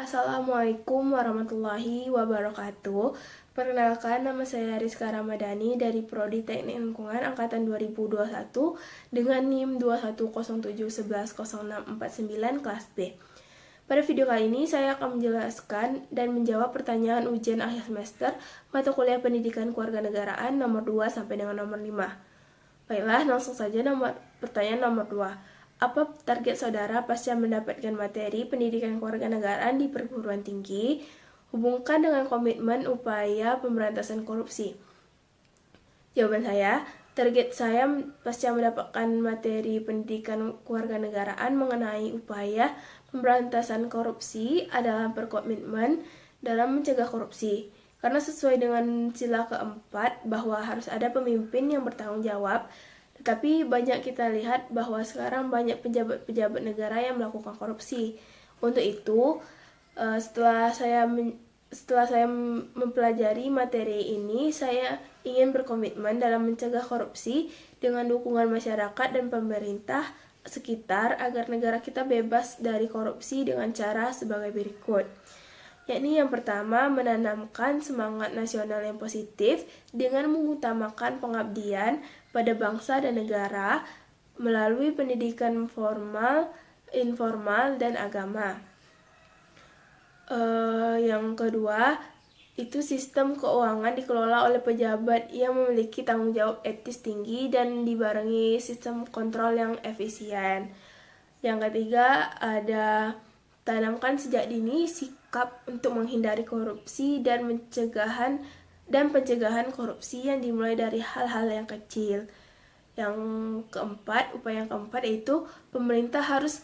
Assalamualaikum warahmatullahi wabarakatuh. Perkenalkan, nama saya Rizka Ramadhani dari Prodi Teknik Lingkungan Angkatan 2021 dengan NIM 2107110649 kelas B. Pada video kali ini, saya akan menjelaskan dan menjawab pertanyaan ujian akhir semester mata kuliah Pendidikan Kewarganegaraan nomor 2 sampai dengan nomor 5. Baiklah, langsung saja pertanyaan nomor 2. Apa target saudara pasca mendapatkan materi pendidikan kewarganegaraan di perguruan tinggi? Hubungkan dengan komitmen upaya pemberantasan korupsi. Jawaban saya, target saya pasca mendapatkan materi pendidikan kewarganegaraan mengenai upaya pemberantasan korupsi adalah berkomitmen dalam mencegah korupsi. Karena sesuai dengan sila keempat bahwa harus ada pemimpin yang bertanggung jawab, tetapi banyak kita lihat bahwa sekarang banyak pejabat-pejabat negara yang melakukan korupsi. Untuk itu, setelah saya mempelajari materi ini, saya ingin berkomitmen dalam mencegah korupsi dengan dukungan masyarakat dan pemerintah sekitar agar negara kita bebas dari korupsi dengan cara sebagai berikut. Yakni yang pertama, menanamkan semangat nasional yang positif dengan mengutamakan pengabdian pada bangsa dan negara melalui pendidikan formal, informal, dan agama. Yang kedua, itu sistem keuangan dikelola oleh pejabat yang memiliki tanggung jawab etis tinggi dan dibarengi sistem kontrol yang efisien. Yang ketiga, ada tanamkan sejak dini sikap untuk menghindari korupsi dan pencegahan korupsi yang dimulai dari hal-hal yang kecil. Upaya yang keempat yaitu pemerintah harus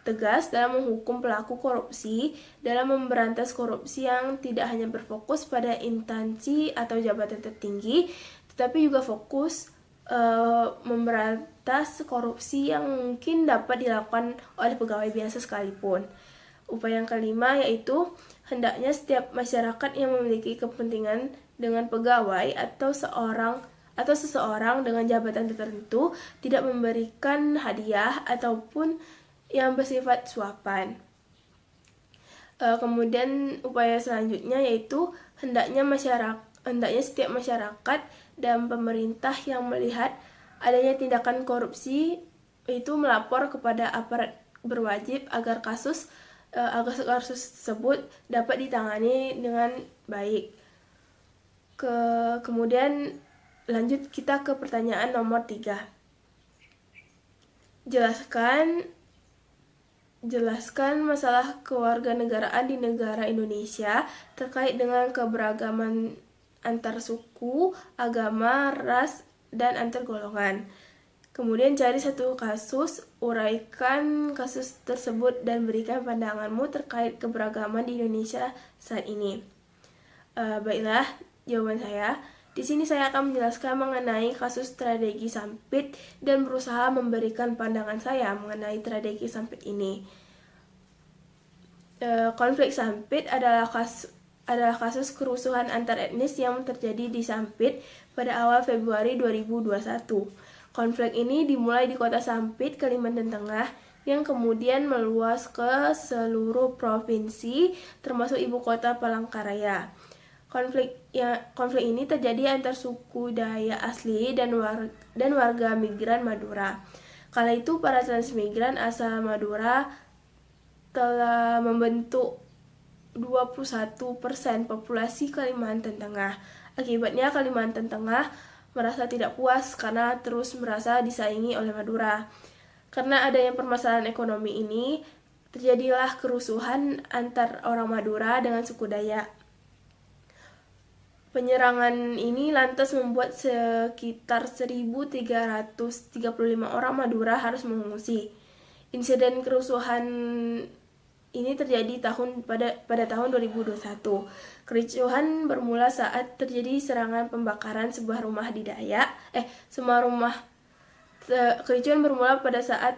tegas dalam menghukum pelaku korupsi dalam memberantas korupsi yang tidak hanya berfokus pada instansi atau jabatan tertinggi, tetapi juga fokus memberantas korupsi yang mungkin dapat dilakukan oleh pegawai biasa sekalipun. Upaya yang kelima yaitu hendaknya setiap masyarakat yang memiliki kepentingan dengan pegawai atau seseorang dengan jabatan tertentu tidak memberikan hadiah ataupun yang bersifat suapan. Kemudian upaya selanjutnya yaitu hendaknya setiap masyarakat dan pemerintah yang melihat adanya tindakan korupsi itu melapor kepada aparat berwajib agar kasus tersebut dapat ditangani dengan baik. Kemudian lanjut kita ke pertanyaan nomor 3. Jelaskan masalah kewarganegaraan di negara Indonesia terkait dengan keberagaman antar suku, agama, ras, dan antar golongan. Kemudian cari satu kasus, uraikan kasus tersebut dan berikan pandanganmu terkait keberagaman di Indonesia saat ini. Baiklah, jawaban saya. Di sini saya akan menjelaskan mengenai kasus tragedi Sampit dan berusaha memberikan pandangan saya mengenai tragedi Sampit ini. Konflik Sampit adalah kasus kerusuhan antar etnis yang terjadi di Sampit pada awal Februari 2021. Konflik ini dimulai di kota Sampit, Kalimantan Tengah, yang kemudian meluas ke seluruh provinsi, termasuk ibu kota Palangkaraya. Konflik ini terjadi antar suku Dayak asli dan warga migran Madura. Kala itu para transmigran asal Madura telah membentuk 21% populasi Kalimantan Tengah. Akibatnya Kalimantan Tengah merasa tidak puas karena terus merasa disaingi oleh Madura. Karena adanya permasalahan ekonomi ini, terjadilah kerusuhan antar orang Madura dengan suku Dayak. Penyerangan ini lantas membuat sekitar 1.335 orang Madura harus mengungsi. Insiden kerusuhan ini terjadi pada tahun 2021. Kericuhan bermula saat terjadi serangan pembakaran sebuah rumah di Dayak. Kericuhan bermula pada saat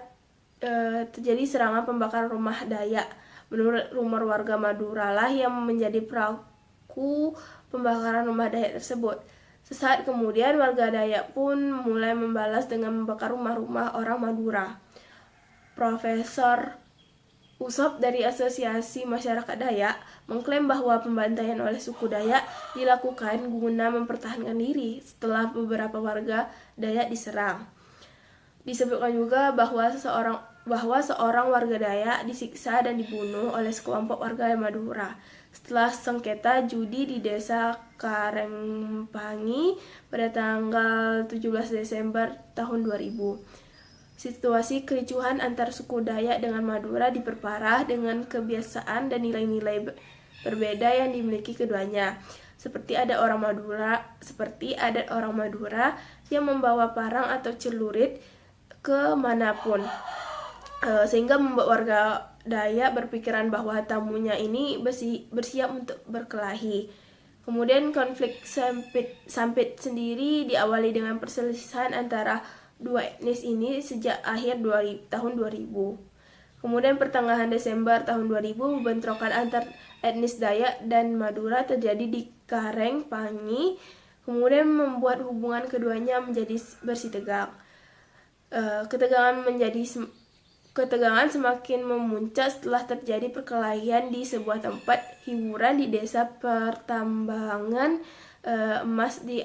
terjadi serangan pembakaran rumah Dayak. Menurut rumor warga Madura lah yang menjadi pelaku pembakaran rumah Dayak tersebut. Sesaat kemudian warga Dayak pun mulai membalas dengan membakar rumah-rumah orang Madura. Profesor Usop dari Asosiasi Masyarakat Dayak mengklaim bahwa pembantaian oleh suku Dayak dilakukan guna mempertahankan diri setelah beberapa warga Dayak diserang. Disebutkan juga bahwa seorang warga Dayak disiksa dan dibunuh oleh sekelompok warga Madura setelah sengketa judi di desa Karengpangi pada tanggal 17 Desember tahun 2000. Situasi kericuhan antar suku Dayak dengan Madura diperparah dengan kebiasaan dan nilai-nilai berbeda yang dimiliki keduanya. Seperti adat orang Madura yang membawa parang atau celurit ke manapun, sehingga membuat warga Dayak berpikiran bahwa tamunya ini bersiap untuk berkelahi. Kemudian konflik Sampit sendiri diawali dengan perselisihan antara dua etnis ini sejak akhir tahun 2000. Kemudian pertengahan Desember tahun 2000, bentrokan antar etnis Dayak dan Madura terjadi di Karengpangi, kemudian membuat hubungan keduanya menjadi bersitegang. Ketegangan semakin memuncak setelah terjadi perkelahian di sebuah tempat hiburan di desa pertambangan emas di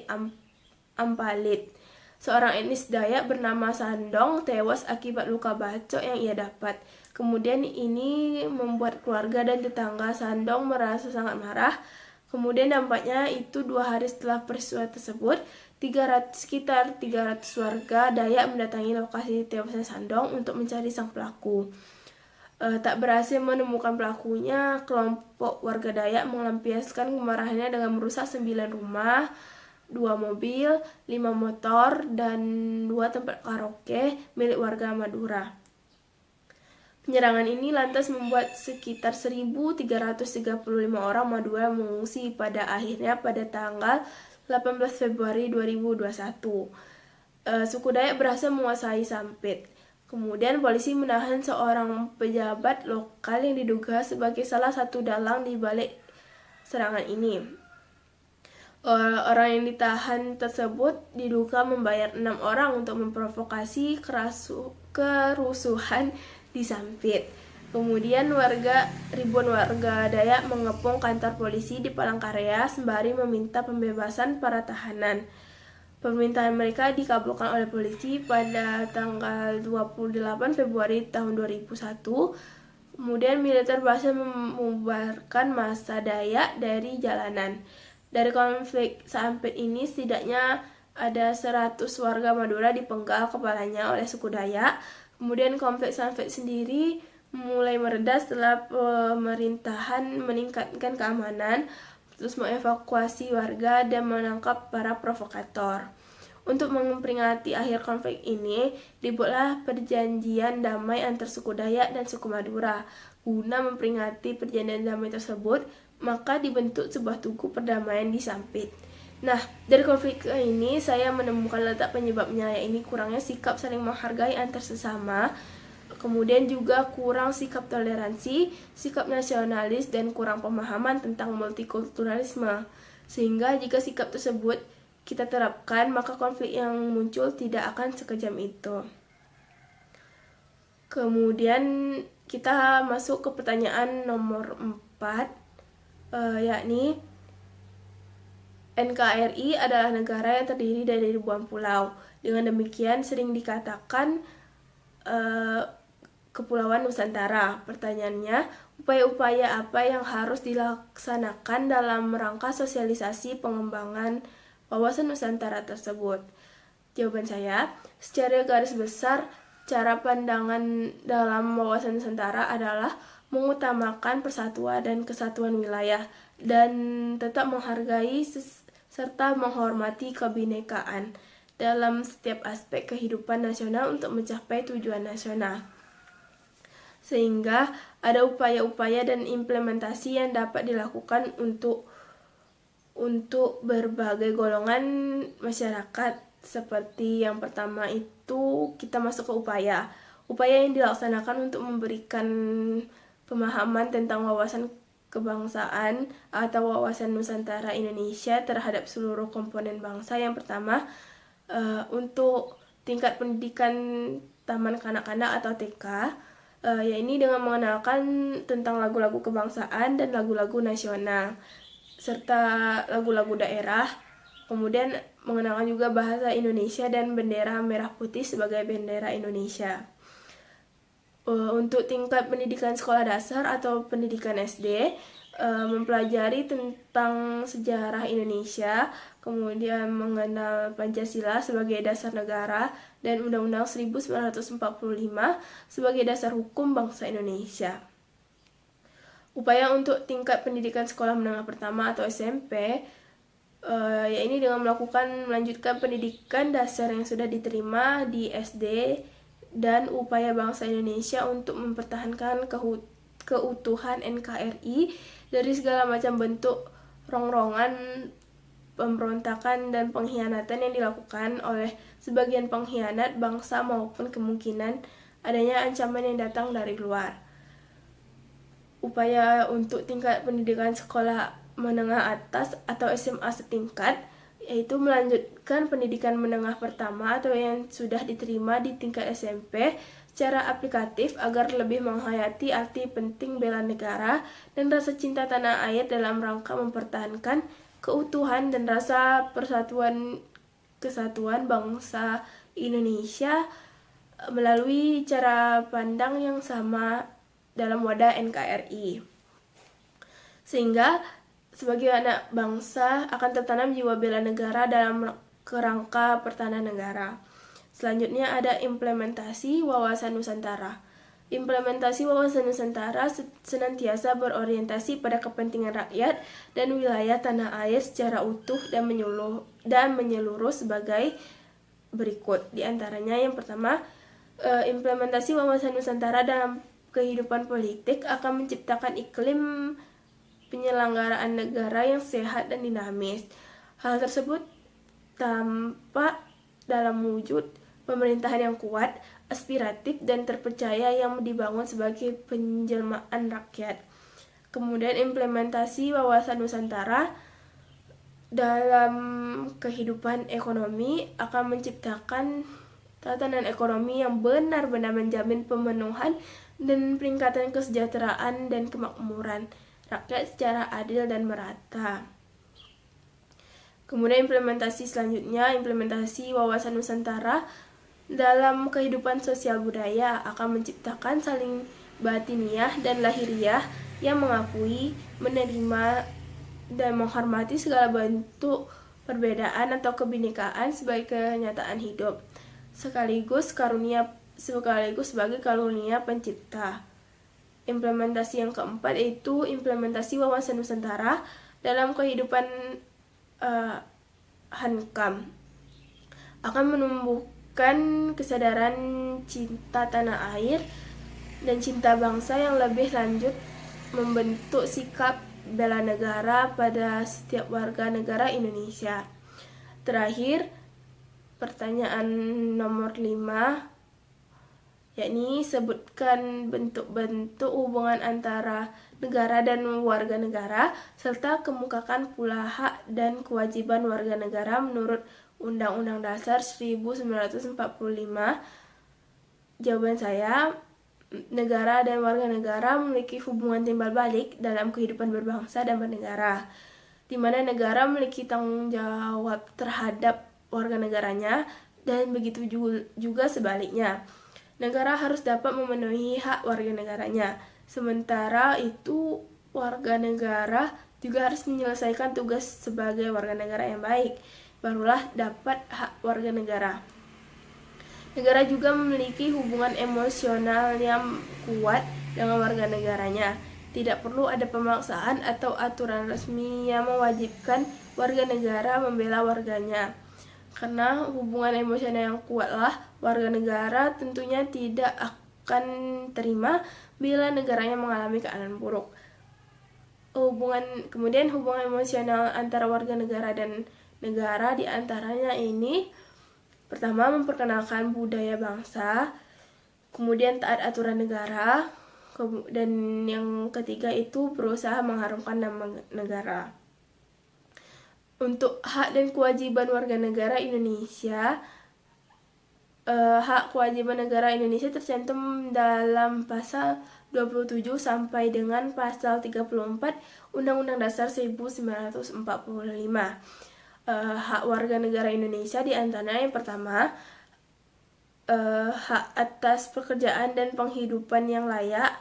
Ampalit. Seorang etnis Dayak bernama Sandong tewas akibat luka bacok yang ia dapat. Kemudian ini membuat keluarga dan tetangga Sandong merasa sangat marah. Kemudian dampaknya itu 2 hari setelah peristiwa tersebut, sekitar 300 warga Dayak mendatangi lokasi tewasnya Sandong untuk mencari sang pelaku. Tak berhasil menemukan pelakunya, kelompok warga Dayak melampiaskan kemarahannya dengan merusak 9 rumah, 2 mobil, 5 motor, dan 2 tempat karaoke milik warga Madura. Penyerangan ini lantas membuat sekitar 1.335 orang Madura mengungsi pada akhirnya pada tanggal 18 Februari 2021. Suku Dayak berhasil menguasai Sampit. Kemudian polisi menahan seorang pejabat lokal yang diduga sebagai salah satu dalang di balik serangan ini. Orang yang ditahan tersebut diduga membayar 6 orang untuk memprovokasi kerusuhan di Sampit. Kemudian ribuan warga Dayak mengepung kantor polisi di Palangkaraya sembari meminta pembebasan para tahanan. Permintaan mereka dikabulkan oleh polisi pada tanggal 28 Februari tahun 2001. Kemudian militer berhasil membubarkan massa Dayak dari jalanan. Dari konflik Sampit ini setidaknya ada 100 warga Madura dipenggal kepalanya oleh suku Dayak. Kemudian konflik Sampit sendiri mulai mereda setelah pemerintahan meningkatkan keamanan, terus mengevakuasi warga dan menangkap para provokator. Untuk memperingati akhir konflik ini, dibuatlah perjanjian damai antar suku Dayak dan suku Madura. Guna memperingati perjanjian damai tersebut, maka dibentuk sebuah tugu perdamaian di Sampit. Nah, dari konflik ini saya menemukan letak penyebabnya, yaitu kurangnya sikap saling menghargai antar sesama, kemudian juga kurang sikap toleransi, sikap nasionalis, dan kurang pemahaman tentang multikulturalisme. Sehingga jika sikap tersebut kita terapkan, maka konflik yang muncul tidak akan sekejam itu. Kemudian kita masuk ke pertanyaan nomor 4, yakni NKRI adalah negara yang terdiri dari ribuan pulau. Dengan demikian sering dikatakan Kepulauan Nusantara. Pertanyaannya, upaya-upaya apa yang harus dilaksanakan dalam rangka sosialisasi pengembangan wawasan Nusantara tersebut? Jawaban saya, secara garis besar, cara pandangan dalam wawasan Nusantara adalah mengutamakan persatuan dan kesatuan wilayah dan tetap menghargai serta menghormati kebinekaan dalam setiap aspek kehidupan nasional untuk mencapai tujuan nasional. Sehingga ada upaya-upaya dan implementasi yang dapat dilakukan untuk berbagai golongan masyarakat. Seperti yang pertama itu kita masuk ke upaya yang dilaksanakan untuk memberikan pemahaman tentang wawasan kebangsaan atau wawasan Nusantara Indonesia terhadap seluruh komponen bangsa. Yang pertama, untuk tingkat pendidikan taman kanak-kanak atau TK, Ini dengan mengenalkan tentang lagu-lagu kebangsaan dan lagu-lagu nasional serta lagu-lagu daerah. Kemudian mengenalkan juga bahasa Indonesia dan bendera merah putih sebagai bendera Indonesia. Untuk tingkat pendidikan sekolah dasar atau pendidikan SD, mempelajari tentang sejarah Indonesia, kemudian mengenal Pancasila sebagai dasar negara dan Undang-Undang 1945 sebagai dasar hukum bangsa Indonesia. Upaya untuk tingkat pendidikan sekolah menengah pertama atau SMP, ini dengan melanjutkan pendidikan dasar yang sudah diterima di SD dan upaya bangsa Indonesia untuk mempertahankan keutuhan NKRI dari segala macam bentuk rongrongan, pemberontakan, dan pengkhianatan yang dilakukan oleh sebagian pengkhianat bangsa maupun kemungkinan adanya ancaman yang datang dari luar. Upaya untuk tingkat pendidikan sekolah menengah atas atau SMA setingkat, yaitu melanjutkan pendidikan menengah pertama atau yang sudah diterima di tingkat SMP secara aplikatif agar lebih menghayati arti penting bela negara dan rasa cinta tanah air dalam rangka mempertahankan keutuhan dan rasa kesatuan bangsa Indonesia melalui cara pandang yang sama dalam wadah NKRI. Sehingga sebagai anak bangsa akan tertanam jiwa bela negara dalam kerangka pertahanan negara. Selanjutnya ada implementasi wawasan Nusantara. Implementasi wawasan Nusantara senantiasa berorientasi pada kepentingan rakyat dan wilayah tanah air secara utuh dan menyeluruh sebagai berikut. Di antaranya yang pertama, implementasi wawasan Nusantara dalam kehidupan politik akan menciptakan iklim penyelenggaraan negara yang sehat dan dinamis. Hal tersebut tampak dalam wujud pemerintahan yang kuat, aspiratif, dan terpercaya yang dibangun sebagai penjelmaan rakyat. Kemudian implementasi wawasan Nusantara dalam kehidupan ekonomi akan menciptakan tatanan ekonomi yang benar-benar menjamin pemenuhan dan peningkatan kesejahteraan dan kemakmuran rakyat secara adil dan merata. Kemudian implementasi selanjutnya, implementasi wawasan Nusantara dalam kehidupan sosial budaya akan menciptakan saling batiniah dan lahiriah yang mengakui, menerima, dan menghormati segala bentuk perbedaan atau kebinekaan sebagai kenyataan hidup, sekaligus sebagai karunia pencipta. Implementasi yang keempat yaitu implementasi wawasan Nusantara dalam kehidupan Hankam akan menumbuhkan kesadaran cinta tanah air dan cinta bangsa yang lebih lanjut, membentuk sikap bela negara pada setiap warga negara Indonesia. Terakhir, pertanyaan nomor 5, yakni sebutkan bentuk-bentuk hubungan antara negara dan warga negara, serta kemukakan pula hak dan kewajiban warga negara menurut Undang-Undang Dasar 1945. Jawaban saya, negara dan warga negara memiliki hubungan timbal balik dalam kehidupan berbangsa dan bernegara, di mana negara memiliki tanggung jawab terhadap warga negaranya, dan begitu juga sebaliknya. Negara harus dapat memenuhi hak warga negaranya. Sementara itu, warga negara juga harus menyelesaikan tugas sebagai warga negara yang baik, barulah dapat hak warga negara. Negara juga memiliki hubungan emosional yang kuat dengan warga negaranya. Tidak perlu ada pemaksaan atau aturan resmi yang mewajibkan warga negara membela warganya. Karena hubungan emosional yang kuatlah, warga negara tentunya tidak akan terima bila negaranya mengalami keadaan buruk. Kemudian hubungan emosional antara warga negara dan negara diantaranya ini, pertama, memperkenalkan budaya bangsa, kemudian taat aturan negara, dan yang ketiga itu berusaha mengharumkan nama negara. Untuk hak dan kewajiban warga negara Indonesia, hak kewajiban negara Indonesia tercantum dalam pasal 27 sampai dengan pasal 34 Undang-Undang Dasar 1945. Hak warga negara Indonesia diantaranya yang pertama, hak atas pekerjaan dan penghidupan yang layak,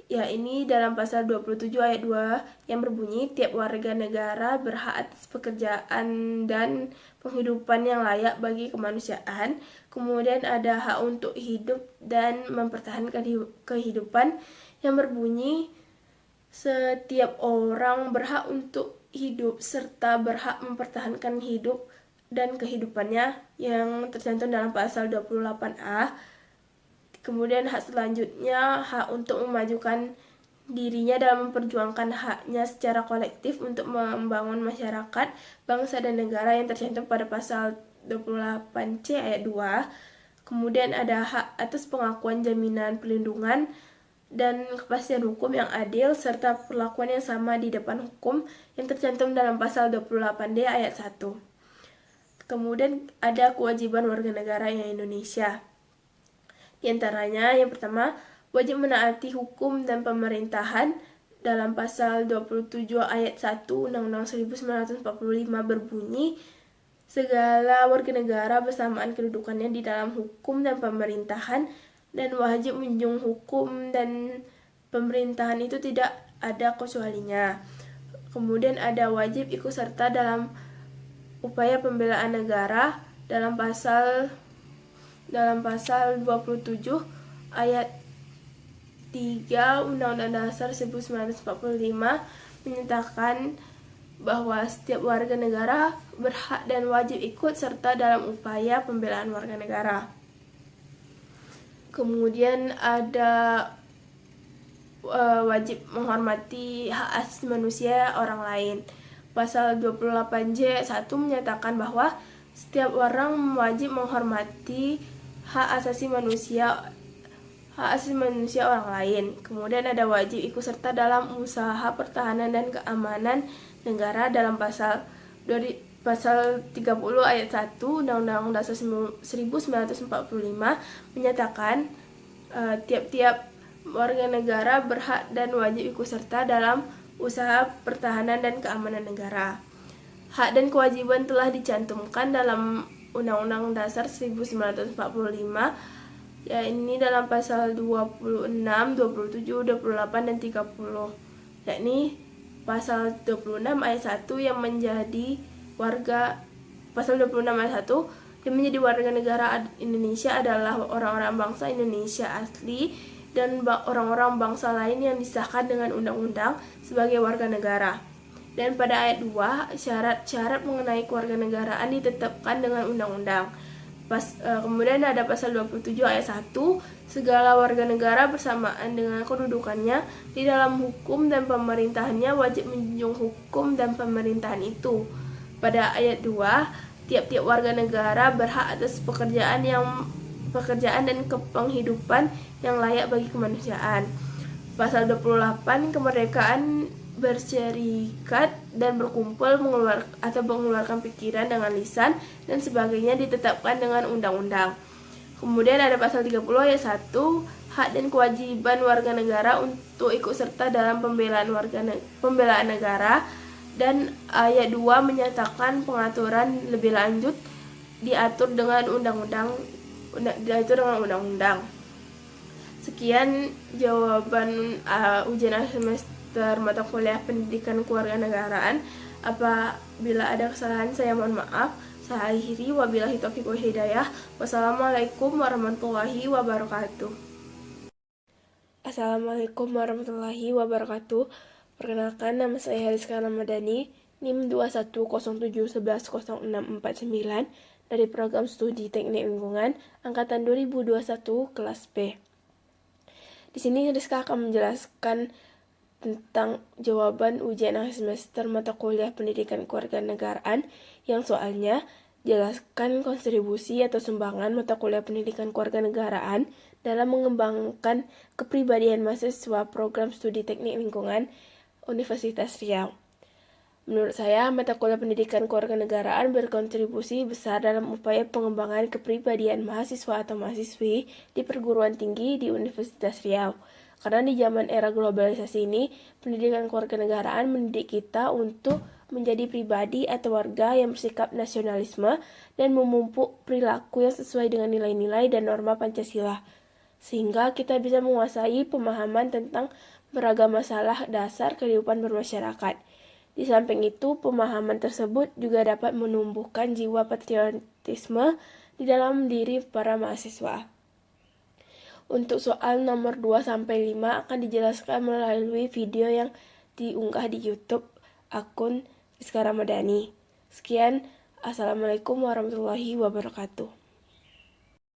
ya ini dalam pasal 27 ayat 2 yang berbunyi tiap warga negara berhak atas pekerjaan dan penghidupan yang layak bagi kemanusiaan. Kemudian ada hak untuk hidup dan mempertahankan kehidupan yang berbunyi setiap orang berhak untuk hidup serta berhak mempertahankan hidup dan kehidupannya yang tercantum dalam pasal 28A. Kemudian hak selanjutnya, hak untuk memajukan dirinya dalam memperjuangkan haknya secara kolektif untuk membangun masyarakat, bangsa dan negara yang tercantum pada pasal 28C ayat 2. Kemudian ada hak atas pengakuan jaminan perlindungan dan kepastian hukum yang adil serta perlakuan yang sama di depan hukum yang tercantum dalam pasal 28D ayat 1. Kemudian ada kewajiban warga negara yang Indonesia. Di antaranya yang pertama, wajib menaati hukum dan pemerintahan dalam pasal 27 ayat 1 Undang-Undang 1945 berbunyi segala warga negara bersamaan kedudukannya di dalam hukum dan pemerintahan dan wajib menjunjung hukum dan pemerintahan itu tidak ada kecualinya. Kemudian ada wajib ikut serta dalam upaya pembelaan negara dalam pasal 27 ayat 3 Undang-Undang Dasar 1945 menyatakan bahwa setiap warga negara berhak dan wajib ikut serta dalam upaya pembelaan warga negara. Kemudian ada wajib menghormati hak asasi manusia orang lain. Pasal 28J 1 menyatakan bahwa setiap orang wajib menghormati hak asasi manusia orang lain. Kemudian ada wajib ikut serta dalam usaha pertahanan dan keamanan negara dalam pasal 30 ayat 1 Undang-Undang Dasar 1945 menyatakan tiap-tiap warga negara berhak dan wajib ikut serta dalam usaha pertahanan dan keamanan negara. Hak dan kewajiban telah dicantumkan dalam Undang-Undang Dasar 1945, ya ini dalam pasal 26, 27, 28, dan 30, yakni pasal 26 ayat 1 yang menjadi warga pasal 26 ayat 1 yang menjadi warga negara Indonesia adalah orang-orang bangsa Indonesia asli dan orang-orang bangsa lain yang disahkan dengan undang-undang sebagai warga negara. Dan pada ayat 2, syarat-syarat mengenai kewarganegaraan ditetapkan dengan undang-undang. Kemudian ada pasal 27 ayat 1, segala warga negara bersamaan dengan kedudukannya di dalam hukum dan pemerintahannya wajib menjunjung hukum dan pemerintahan itu. Pada ayat 2, tiap-tiap warga negara berhak atas pekerjaan dan penghidupan yang layak bagi kemanusiaan. Pasal 28, kemerdekaan berserikat dan berkumpul, mengeluarkan pikiran dengan lisan dan sebagainya ditetapkan dengan undang-undang. Kemudian ada pasal 30 ayat 1, hak dan kewajiban warga negara untuk ikut serta dalam pembelaan negara, dan ayat 2 menyatakan pengaturan lebih lanjut diatur dengan undang-undang. Sekian jawaban ujian akhir semester mata kuliah pendidikan kewarganegaraan. Apabila ada kesalahan saya mohon maaf. Saya akhiri, wabillahi taufiq wal hidayah. Wassalamualaikum warahmatullahi wabarakatuh. Assalamualaikum warahmatullahi wabarakatuh. Perkenalkan, nama saya Hariska Ramadhani, NIM 2107110649 dari program studi Teknik Lingkungan angkatan 2021 kelas B. Di sini Rizka akan menjelaskan tentang jawaban ujian akhir semester mata kuliah pendidikan kewarganegaraan yang soalnya jelaskan kontribusi atau sumbangan mata kuliah pendidikan kewarganegaraan dalam mengembangkan kepribadian mahasiswa program studi Teknik Lingkungan Universitas Riau. Menurut saya, mata kuliah pendidikan kewarganegaraan berkontribusi besar dalam upaya pengembangan kepribadian mahasiswa atau mahasiswi di perguruan tinggi di Universitas Riau. Karena di zaman era globalisasi ini, pendidikan kewarganegaraan mendidik kita untuk menjadi pribadi atau warga yang bersikap nasionalisme dan memupuk perilaku yang sesuai dengan nilai-nilai dan norma Pancasila. Sehingga kita bisa menguasai pemahaman tentang beragam masalah dasar kehidupan bermasyarakat. Di samping itu, pemahaman tersebut juga dapat menumbuhkan jiwa patriotisme di dalam diri para mahasiswa. Untuk soal nomor 2-5 akan dijelaskan melalui video yang diunggah di YouTube akun Rizka Ramadhani. Sekian, Assalamualaikum warahmatullahi wabarakatuh.